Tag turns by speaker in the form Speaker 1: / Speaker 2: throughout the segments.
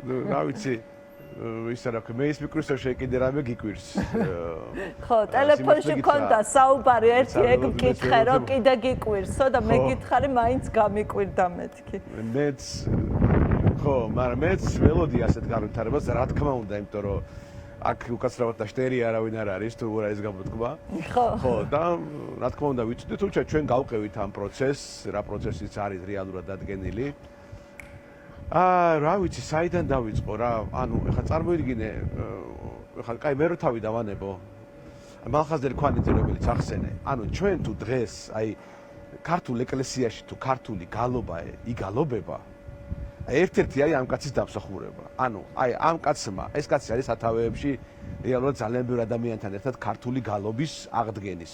Speaker 1: რა ვიცი ისა რა მე ის მიკროსო შეკიდე რამე გიკვირს
Speaker 2: ხო ტელეფონში მქონდა საუბარი ერთი ეგ მკითხე რომ კიდე გიკვირსო და მე გითხარი მაინც გამიკვირდა მეთქი
Speaker 1: მეც ხო მაგრამ მეც ველოდი ასეთ განვითარებას რა თქმა უნდა იმიტომ რომ აქ უკაცრავად და შტერი არავინ არ არის თუ რა ის გამოთქმა ხო და რა თქმა უნდა ვიცით თუმცა ჩვენ გავყევით ამ პროცესს რა პროცესიც არის რეალურად დადგენილი რა ვიცი საიდან დავიწყო რა ანუ ეხლა წარმოიდგინე ეხლა კაი მე რო თავი დავანებო მალხაზერ ქვანიძე რომელიც ახსენე ანუ ჩვენ თუ დღეს აი ქართულ ეკლესიაში თუ ქართული გალობა იგალობება ერთ-ერთი აი ამ კაცის დამსახურება. ანუ აი ამ კაცმა, ეს კაცი არის სათავეებში რეალურად ძალიან ბევრ ადამიანთან ერთად ქართული გალობის აღდგენის.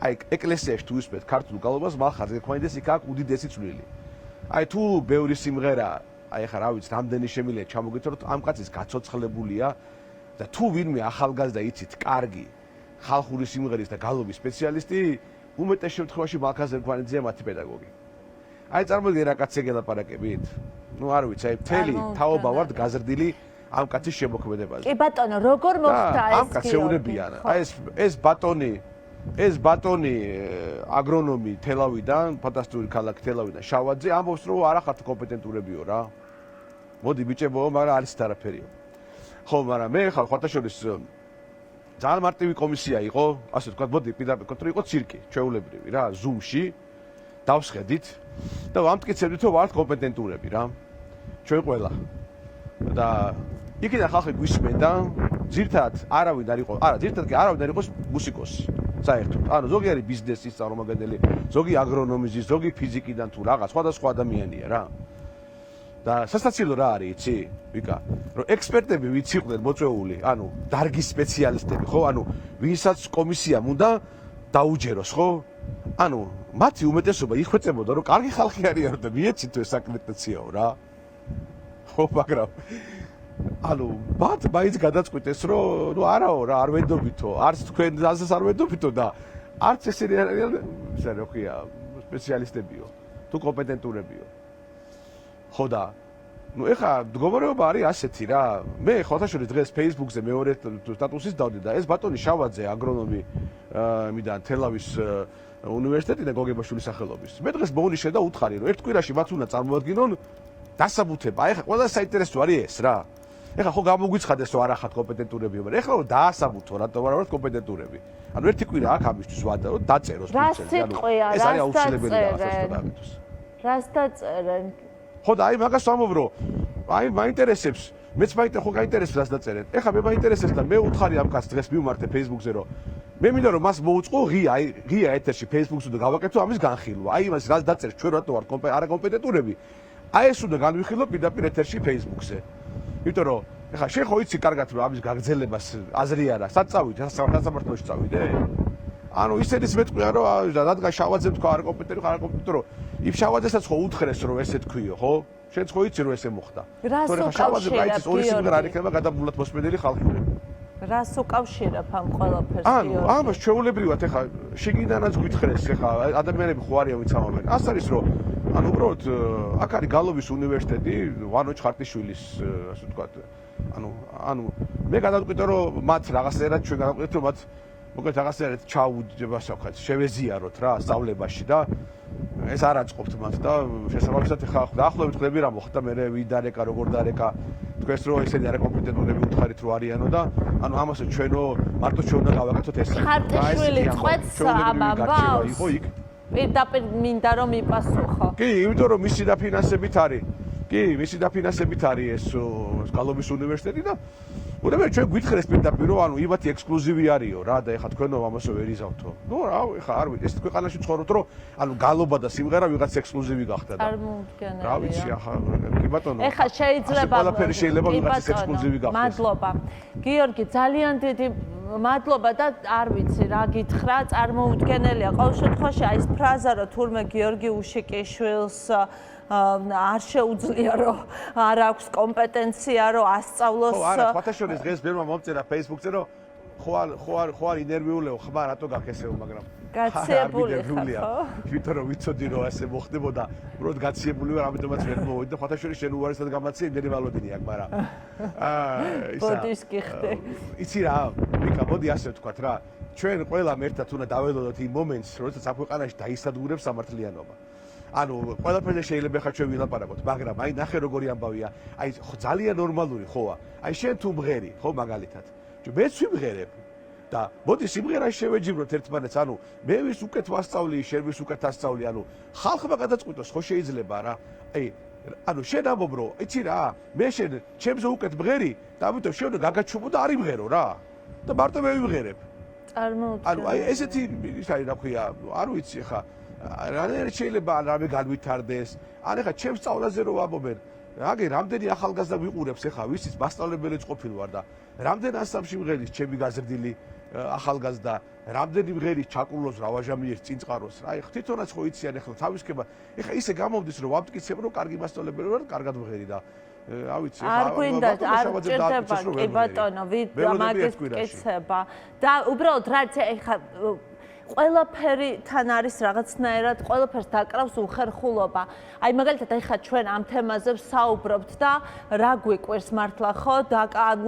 Speaker 1: აი ეკლესიაში თუ ისმეთ ქართულ გალობას, მალხაზ გექვანიდეს იქ აქვს უდიდესი წვლილი. აი თუ ბევრი სიმღერა, აი ხა რა ვიცი, რამდენი შემიძლია ჩამოგეცოროთ, ამ კაცის გაცოცხლებულია და თუ ვინმე ახალგაზრდა იცით, კარგი ხალხური სიმღერის და გალობის სპეციალისტი, უმეტეს შემთხვევაში მალხაზ გექვანიძეა მათი პედაგოგი. აი წარმოიდგინე რა კაცზე გელაპარაკებით. ნუ არ ვიცი, აი მთელი თაობა ვართ გაზრდილი ამ კაცის შემოქმედებაზე.
Speaker 2: კი ბატონო, როგორ მოხდა ეს?
Speaker 1: ამ კაცს შეურებიან. აი ეს ბატონი აგრონომი თელავიდან, ფანტასტიკური ქალაქი თელავიდან, შავაძე ამბობს, რომ არა ხართ კომპეტენტურებიო რა. მოდი ბიჭებო, მაგრამ არის არაფერიო. ხო, მაგრამ მე ხარ ხოთაშორის ძალიან მარტივი კომისია იყო, ასე ვთქვათ, მოდი პირდაპირ კონტროლი იყო ცირკი, ჩვეულებრივი რა, Zoom-ში დავსხედით და ვამტკიცებდით, რომ ვართ კომპეტენტურები რა. ჩვენ ყველა. და იქიდან ხალხი გვისმენდა, ძირთად არავინ არ იყო, არა, ძირთად კი არავინ არ იყოს მუსიკოსი. საერთოდ. ანუ ზოგი არის ბიზნესის წარმომადგენელი, ზოგი აგრონომიზის, ზოგი ფიზიკიდან თუ რაღაც, სხვადასხვა ადამიანია რა. და სასაცილო რა არის, იცი? ვიკა, რომ ექსპერტები ვიც იყვნენ მოწვეული, ანუ დარგის სპეციალისტები, ხო? ანუ ვინცაც კომისიამ უნდა დაუჯეროს, ხო? ანუ მათი უმეტესობა იხვეწებოდა, რომ კარგი ხალხი არიან და მიეცით ეს აკრედიტაციაო რა. ხო, მაგრამ ანუ მათ მაინც გადაწყვიტეს, რომ ნუ არაო რა, არ ვენდობითო, არც თქვენ ასეს არ ვენდობითო და არც ესენი არიან, ისე რა ქვია, სპეციალისტებიო, თუ კომპეტენტურებიო. ხო და ნუ ეხა მდგომარეობა არის ასეთი რა. მე ხოთაშორის დღეს Facebook-ზე მეორე სტატუსის დავდე და ეს ბატონი შავაძე აგრონომი მიდან თელავის უნივერსიტეტიდან გოგებაშვილის სახელობის. მე დღეს მოვნიშნე და უთხარი, რომ ერთ კვირაში მათ უნდა წარმოადგინონ დასაბუთება. ეხა ყველა საინტერესო არის ეს რა. ეხა ხო გამოგვიცხადეს რომ არ ახათ კომპეტენტურები, მაგრამ ეხლა რომ დაასაბუთო რატომ არ ვართ კომპეტენტურები. ანუ ერთი კვირა აქ ამისთვის ვადა რომ დაწეროს პროცესი. ანუ ეს არის აუცილებელი რაღაცა რომ დამეთოს.
Speaker 2: რას დაწერენ?
Speaker 1: ხო და აი მაგას ვამბობ რომ აი მაინტერესებს მეც ხო გაინტერესებს რას დაწერენ. ეხლა მე მაინტერესებს და მე უთხარი ამ კაცს დღეს მივმართე Facebook-ზე რომ მე მინდა რომ მას მოუწყო ღია ეთერში Facebook-ზე და გავაკეთო ამის განხილვა. აი იმას რას დაწერს ჩვენ რატო ვართ არაკომპეტენტურები. აი ეს უნდა განვიხილო პირდაპირ ეთერში Facebook-ზე. იმიტომ რომ ეხლა შენ ხო იცი კარგად რომ ამის გაგრძელებას აზრი არა. სად წავიდე? სასამართლოში წავიდე? ანუ ისედაც მეტყვია რომ რადგან შავაძემ თქვა არაკომპეტენტური რომ იმ შავაძესაც ხო უთხრეს რომ ესე თქვიო, ხო? შენც ხო იცი რომ ესე მოხდა.
Speaker 2: თორე
Speaker 1: შავაძე გაიცის ორი სიმღერა არ იქნება გადამულად მოსმენელი ხალხურები.
Speaker 2: რას უკავშირებ ამ ყველაფერს?
Speaker 1: ანუ ამას ჩვეულებრივად ეხა შიგნიდანაც გვითხრეს ეხა ადამიანები ხო არიან ვინც ამობენ. ას არის რომ ანუ უბრალოდ აქ არის გალობის უნივერსიტეტი ვანო ჩხარტიშვილის ასე ვთქვათ. ანუ მე გადავწყვიტე რომ მათ რაღაცერად ჩვენ გადავწყვიტეთ რომ მათ მოკლედ რაღაცერად ჩაუჯდება საკაც შევეზიაროთ რა სწავლებაში და ეს არ აწყობთ მათ და შესაბამისად ეხა დაახლოებით ხვდები რა მოხდა მე ვინ დარეკა როგორ დარეკა თქვენს რომ ესენი არაკომპეტენტურები უთხარით რომ არიანო და ანუ ამასაც ჩვენო მარტო ჩვენ უნდა გავაკეთოთ ეს
Speaker 2: ხარტიშვილი წყვეტს ამ ამბავს
Speaker 1: იყო იქ
Speaker 2: პირდაპირ მინდა რომ იპასუხო
Speaker 1: კი იმიტომ რომ მისი დაფინანსებით არის კი მისი დაფინანსებით არის ეს გალობის უნივერსიტეტი და უდაბე ჩვენ გვითხრეს პირდაპირ რომ ანუ იმათი ექსკლუზივი არისო რა და ეხა თქვენო ამასო ვერ იზავთო. ნუ რა ეხა არ ვიცი ეს ქვეყანაში ცხოვრობთ რომ ანუ გალობა და სიმღერა ვიღაც ექსკლუზივი გახდა და
Speaker 2: წარმოუდგენელია.
Speaker 1: რა ვიცი ახლა კი ბატონო.
Speaker 2: ეხა შეიძლება
Speaker 1: ყველაფერი შეიძლება ვიღაც ექსკლუზივი გახდეს.
Speaker 2: მადლობა. გიორგი ძალიან დიდი მადლობა და არ ვიცი რა გითხრა წარმოუდგენელია. ყოველ შემთხვევაში აი ეს ფრაზა რომ თურმე გიორგი უშიკიშვილს არ შეუძლია რომ არ აქვს კომპეტენცია რომ ასწავლოს.
Speaker 1: ხო არა, ხოთაშორის დღეს ბერმა მომწერა Facebook-ზე რომ ხო არ ინერვიულეო ხმა რატო გაქესეო, მაგრამ
Speaker 2: გაციებული ხარ, ხო?
Speaker 1: თვითონ რომ ვიცოდი რომ ასე მოხდებოდა, უბრალოდ გაციებული ვარ, ამიტომაც ვერ მოვედი და ხათაშორის შენ უარესად გამაცი იმდენი ვალოდინი აქ, მაგრამ
Speaker 2: ბოდის გიხდე.
Speaker 1: იცი რა, ვიკა, მოდი ასე ვთქვათ რა. ჩვენ ყველამ ერთად უნდა დაველოდოთ იმ მომენტს, როდესაც ამ ქვეყანაში დაისადგურებს სამართლიანობა. ანუ ყველაფერზე შეიძლება ხარ ჩვენ ვილაპარაკოთ, მაგრამ აი ნახე როგორი ამბავია. აი ძალიან ნორმალური ხოა. აი შენ თუ მღერი, ხო მაგალითად. მეც ვიმღერებ. და მოდი სიმღერაში შევეჯიბროთ ერთმანეთს, ანუ მე ვის უკეთ ვასწავლი, შენ ვის უკეთ ასწავლი, ანუ ხალხმა გადაწყვიტოს, ხო შეიძლება რა. აი, ანუ შენ ამბობ რომ, იცი რა, მე შენ ჩემზე უკეთ მღერი და ამიტომ შენ უნდა გაგაჩვენო და არ იმღერო რა. და მარტო მე ვიმღერებ.
Speaker 2: წარმოვიდგინე.
Speaker 1: ანუ აი ესეთი ის არის რა ქვია, არ ვიცი ხა, რანაირად შეიძლება რამე განვითარდეს. ან ეხა ჩემს სწავლაზე რო ვამბობენ, აგი რამდენი ახალგაზრდა ვიყურებს ეხა, ვისიც მასწავლებელიც ყოფილ ვარ და რამდენ ასამში მღერის ჩემი გაზრდილი ახალგაზრდა, რამდენი მღერის ჩაკრულოს რავაჟამიერს წინწყაროს. აი თვითონაც ხო იციან ეხლა თავისკება. ეხა ისე გამოვდის რომ ვამტკიცებ რომ კარგი მასწავლებელი ვარ, კარგად ვღერი და რა ვიცი ეხლა
Speaker 2: არ გვინდა, არ ჭირდება, კი ბატონო, მაგის მტკიცება. და უბრალოდ რაც ეხლა ყველაფერი თან არის რაღაცნაირად, ყველაფერს დაკრავს უხერხულობა. აი მაგალითად ეხლა ჩვენ ამ თემაზე ვსაუბრობთ და რა გვიკვირს მართლა ხო?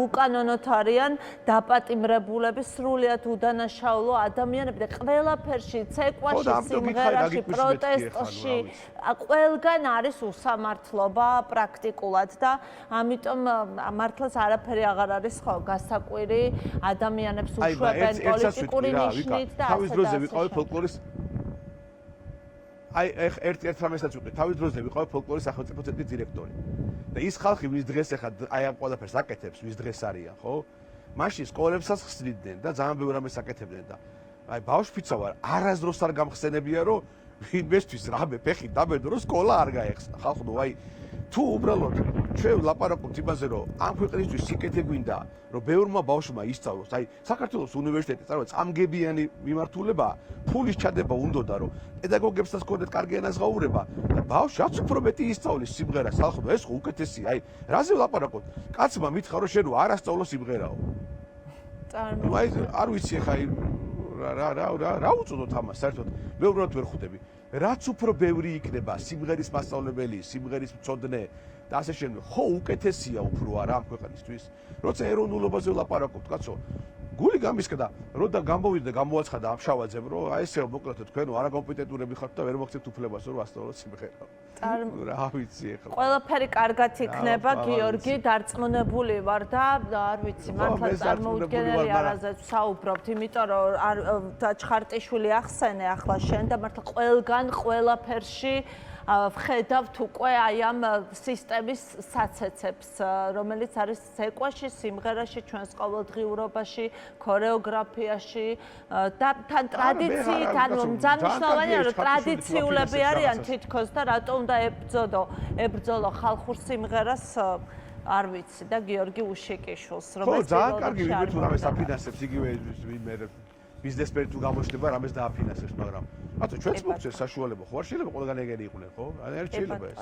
Speaker 2: უკანონოდ არიან დაპატიმრებულები, სრულიად უდანაშაულო ადამიანები და ყველაფერში, ცეკვაში, სიმღერაში, პროტესტში, ყველგან არის უსამართლობა პრაქტიკულად და ამიტომ მართლაც არაფერი აღარ არის ხო გასაკვირი, ადამიანებს უშვებენ პოლიტიკური ნიშნით და ასე
Speaker 1: ვიყავი ფოლკლორის აი ერთ რამესაც ვიყავი თავის დროზე ვიყავი ფოლკლორის სახელმწიფო ცენტრის დირექტორი და ის ხალხი ვის დღეს ახლა აი ამ ყველაფერს აკეთებს ვის დღეს არიან ხო მაშინ სკოლებსაც ხსნიდნენ და ძალიან ბევრ რამეს აკეთებდნენ და აი ბავშვიცა ვარ არასდროს არ გამხსენებია რომ ვინმესთვის რამე ფეხი დაბედო რომ სკოლა არ გაეხსნა ხალხო ნუ აი თუ უბრალოდ ჩვენ ვლაპარაკობთ იმაზე რომ ამ ქვეყნისთვის სიკეთე გვინდა რომ ბევრმა ბავშვმა ისწავლოს აი საქართველოს უნივერსიტეტი წარმოიდგინე წამგებიანი მიმართულებაა ფულის ჩადება უნდოდა რომ პედაგოგებსაც ჰქონდეთ კარგი ენაზღაურება და ბავშვი რაც უფრო მეტი ისწავლის სიმღერას ხალხო ეს ხო უკეთესია აი რაზე ვლაპარაკობთ კაცმა მითხრა რომ შენ არ ასწავლო სიმღერაო აი არ ვიცი ხა რა უწოდოთ ამას საერთოდ მე უბრალოდ ვერ ხვდები რაც უფრო ბევრი იქნება სიმღერის მასწავლებელი, სიმღერის მწოდნე და ასე შემდეგ, ხო უკეთესია უფრო არა ამ ქვეყნისთვის. როცა ეროვნულობაზე ვლაპარაკობთ, კაცო, გული გამისკდა, როდა გამოვიდა და გამოაცხადა ამ შავაძემ, რომ აი ესე მოკლედ თქვენო არაკომპეტენტურები ხართ და ვერ მოგცემთ უფლებას, რომ ასწავლოთ სიმღერა. რა ვიცი ახლა.
Speaker 2: ყველაფერი კარგად იქნება, გიორგი, დარწმუნებული ვარ და არ ვიცი, მართლა წარმოუდგენელი არაზეც ვსაუბრობთ, იმიტომ რომ ჩხარტიშვილი ახსენე ახლა შენ და მართლა ყველგან ყველაფერში ვხედავთ უკვე აი ამ სისტემის საცეცებს, რომელიც არის ცეკვაში, სიმღერაში, ჩვენს ყოველდღიურობაში, ქორეოგრაფიაში და თან ტრადიციით, ანუ ძალიან რომ ტრადიციულები არიან თითქოს და რატო უნდა ებრძოლო ხალხურ სიმღერას არ ვიცი და გიორგი უშეკიშვილს, რომელიც
Speaker 1: ძალიან კარგი ვინმე თუ რამეს აფინანსებს იგივე ვინმე ბიზნესმენი თუ გამოჩნდება რამეს დააფინანსებს, მაგრამ ბატონო ჩვენც მოგცეს საშუალება ხო არ შეიძლება ყველგან ეგენი იყვნენ ხო? არ შეიძლება ეს.